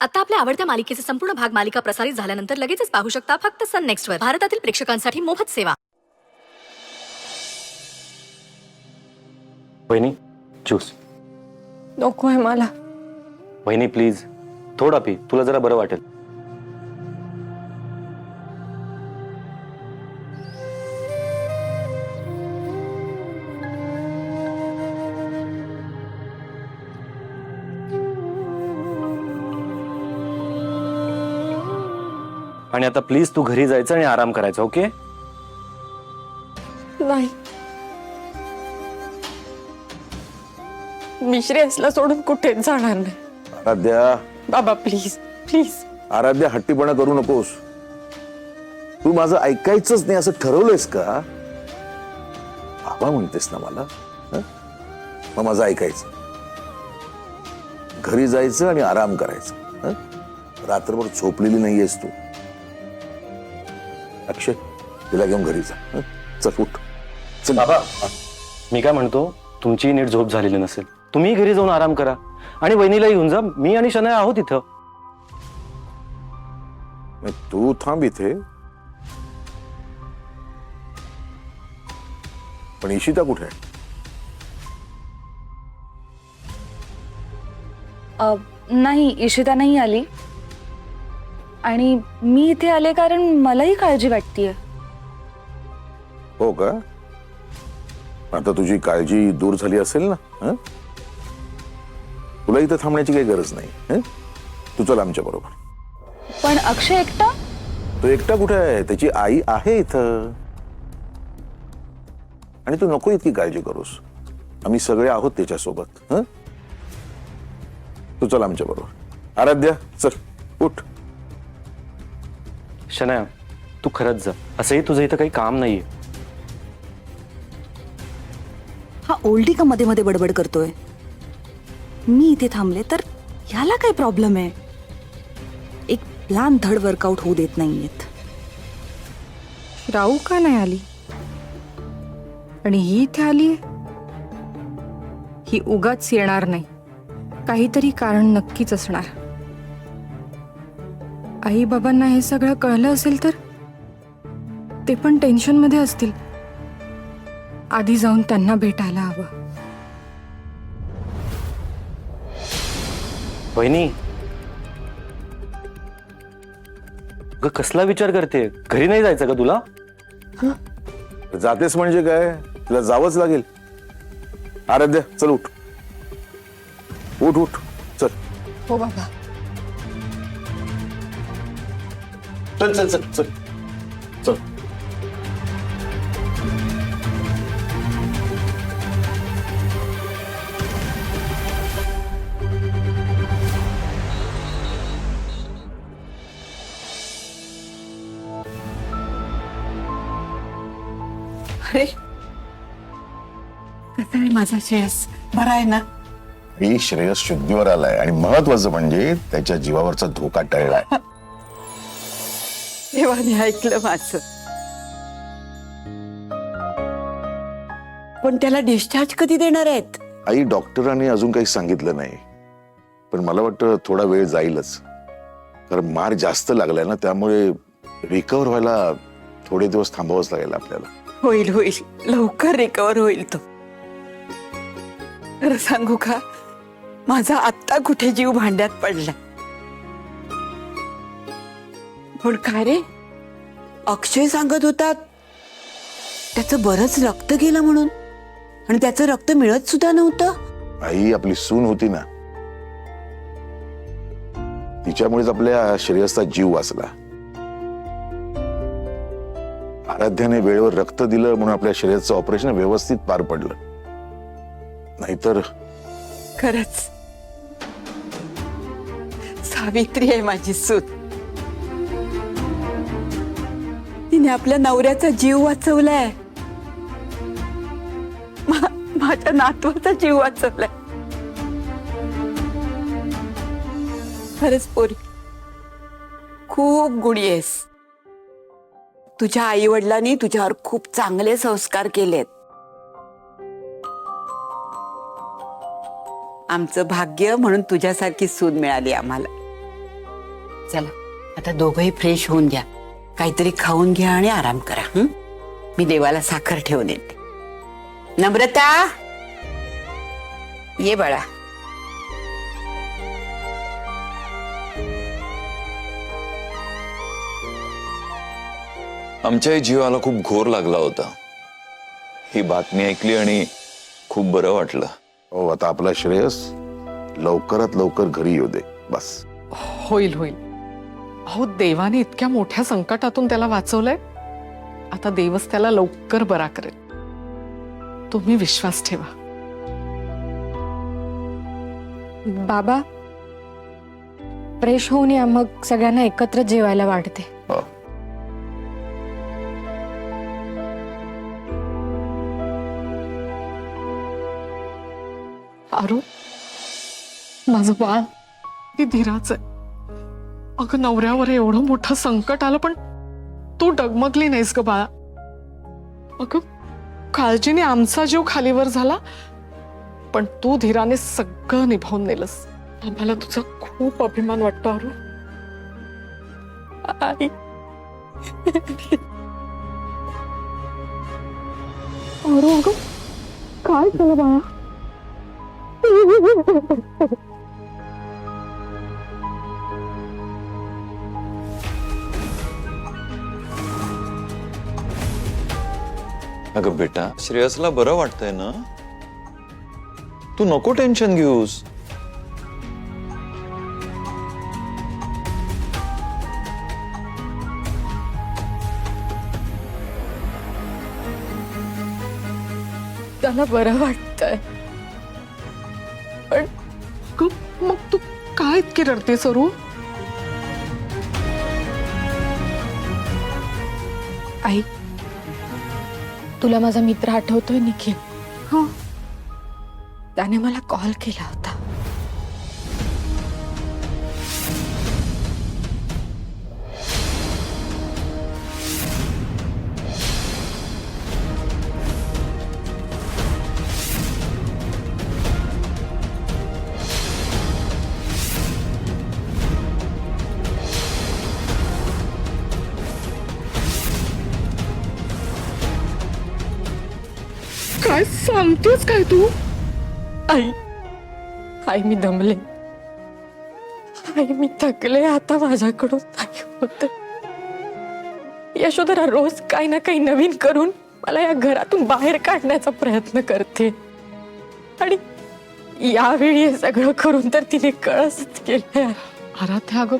आता आपल्या आवडत्या मालिकेचे संपूर्ण भाग मालिका प्रसारित झाल्यानंतर लगेचच पाहू शकता फक्त सन नेक्स्ट वर. भारतातील प्रेक्षकांसाठी मोफत सेवा. वहिनी ज्यूस. नकोय मला. वहिनी प्लीज थोडा पी, तुला जरा बरं वाटेल. आणि आता प्लीज तू घरी जायचं आणि आराम करायचा. ओके? नाही, मी श्रेयसला सोडून कुठेच जाणार नाही. आराध्या, बाबा प्लीज प्लीज. आराध्या हट्टीपणा करू नकोस. तू माझं ऐकायचंच नाही असं ठरवलंयस का? बाबा म्हणतेस ना मला, हं? मग माझं ऐकायचं. घरी जायचं आणि आराम करायचं. हं? रात्रभर झोपलेली नाहीयेस तू. अक्षय, तिला घेऊन घरी जा. हं? चल उठ. चल बाबा, मी काय म्हणतो, तुमची नीट झोप झालेली नसेल, तुम्ही घरी जाऊन आराम करा आणि वहिनीला घेऊन जा. मी आणि शनया आहोत इथं. तू थांब इथे. पण इशिता कुठे आहे? नाही, इशिता नाही आली. आणि मी इथे आले कारण मलाही काळजी वाटतेय. हो का? आता तुझी काळजी दूर झाली असेल ना? हं? तुला इथं थांबण्याची काही गरज नाही. हं? तू चल आमच्या बरोबर. पण अक्षय एकटा? तो एकटा कुठे आहे? त्याची आई आहे इथं. आणि तू नको इतकी काळजी करूस. आम्ही सगळे आहोत त्याच्यासोबत. हं? तू चल आमच्या बरोबर. आराध्या चल उठ. शनया, तू खरंच जा. असंही तुझं इथं काही काम नाहीये. हा ओल्डी का मध्ये मध्ये बडबड करतोय? मी इथे थांबले तर ह्याला काय प्रॉब्लेम आहे? एक प्लॅन धड वर्कआउट होऊ देत नाहीयेत. राहू का नाही आली? आणि ही इथे आली. ही उगाच येणार नाही. काहीतरी कारण नक्कीच असणार. आई बाबांना हे सगळं कळलं असेल तर ते पण टेन्शन मध्ये असतील. आधी जाऊन त्यांना भेटायला हवं. वहिनी, ग कसला विचार करते? घरी नाही जायचं का तुला? जातेस म्हणजे काय? तुला जावंच लागेल. आराध्या चल उठ. उठ उठ चल. हो बाबा. चल चल चल चल चल. अरे कसा आहे माझा श्रेयस? बरा आहे ना? ही श्रेयस शुद्धीवर आलाय आणि महत्वाचं म्हणजे त्याच्या जीवावरचा धोका टळलाय. देवाने ऐकलं माझं. पण त्याला डिस्चार्ज कधी देणार आहेत? आई, डॉक्टरांनी अजून काही सांगितलं नाही, पण मला वाटतं थोडा वेळ जाईलच. कारण मार जास्त लागलाय ना, त्यामुळे रिकव्हर व्हायला थोडे दिवस थांबावंच लागेल आपल्याला. होईल होईल, लवकर रिकवर होईल तो. खरं सांगू का, माझा आत्ता कुठे जीव भांड्यात पडला. पण काय रे, अक्षय सांगत होता त्याचं बरंच रक्त गेलं म्हणून, आणि त्याचं रक्त मिळत सुद्धा नव्हतं. आई आपली सून होती ना, तिच्यामुळेच आपल्या श्रेयसचा जीव वाचला. आराध्याने वेळेवर रक्त दिलं म्हणून आपल्या श्रेयसचं ऑपरेशन व्यवस्थित पार पडलं. नाहीतर खरंच सावित्री आहे माझी सून. तिने आपल्या नवऱ्याचा जीव वाचवलाय. माझ्या नातवाचा जीव वाचवलाय. खरंच पोरी, खूप गुणी आहेस. तुझ्या आई वडिलांनी तुझ्यावर खूप चांगले संस्कार केलेत. आमचं भाग्य म्हणून तुझ्यासारखी सून मिळाली आम्हाला. चला आता दोघंही फ्रेश होऊन घ्या, काहीतरी खाऊन घ्या आणि आराम करा. मी देवाला साखर ठेवून येते. नम्रता, ये बाळा. आमच्याही जीवाला खूप घोर लागला होता. ही बातमी ऐकली आणि खूप बरं वाटलं. हो, आता आपला श्रेयस लवकरात लवकर घरी येऊ दे बस. होईल होईल. अहो, देवाने इतक्या मोठ्या संकटातून त्याला वाचवलंय. आता देवच त्याला लवकर बरा करेल. तुम्ही विश्वास ठेवा. बाबा, फ्रेश होऊन या, मग सगळ्यांना एकत्र जेवायला वाढते. हो. आरू, माझं बाळ किती धीराचं आहे. अगं, नवऱ्यावर एवढं मोठं संकट आलं पण तू डगमगली नाहीस ग बाळा. अगं, काळजीने आमचा जीव खालीवर झाला पण तू धीराने सगळं निभावून नेलंस. आम्हाला तुझा खूप अभिमान वाटतो आरू. आई. आरू, अगं काय झालं बाळा? अगं बेटा, श्रेयसला बरं वाटतंय ना? तू नको टेन्शन घेऊस. त्याला बरं वाटतंय. पण मग तू काय इतकी रडते सरू? आई, तुला माझा मित्र आठवतोय निखिल? हो, त्याने मला कॉल केला होता. काय सांगतेस काय तू? आई, आई मी दमले. आई मी थकले. आता माझ्याकडून नाही होत. यशोधरा रोज काही ना काही नवीन करून मला या घरातून बाहेर काढण्याचा प्रयत्न करते आणि यावेळी हे सगळं करून तर तिने कळसच केलंय. आराध्या, अगं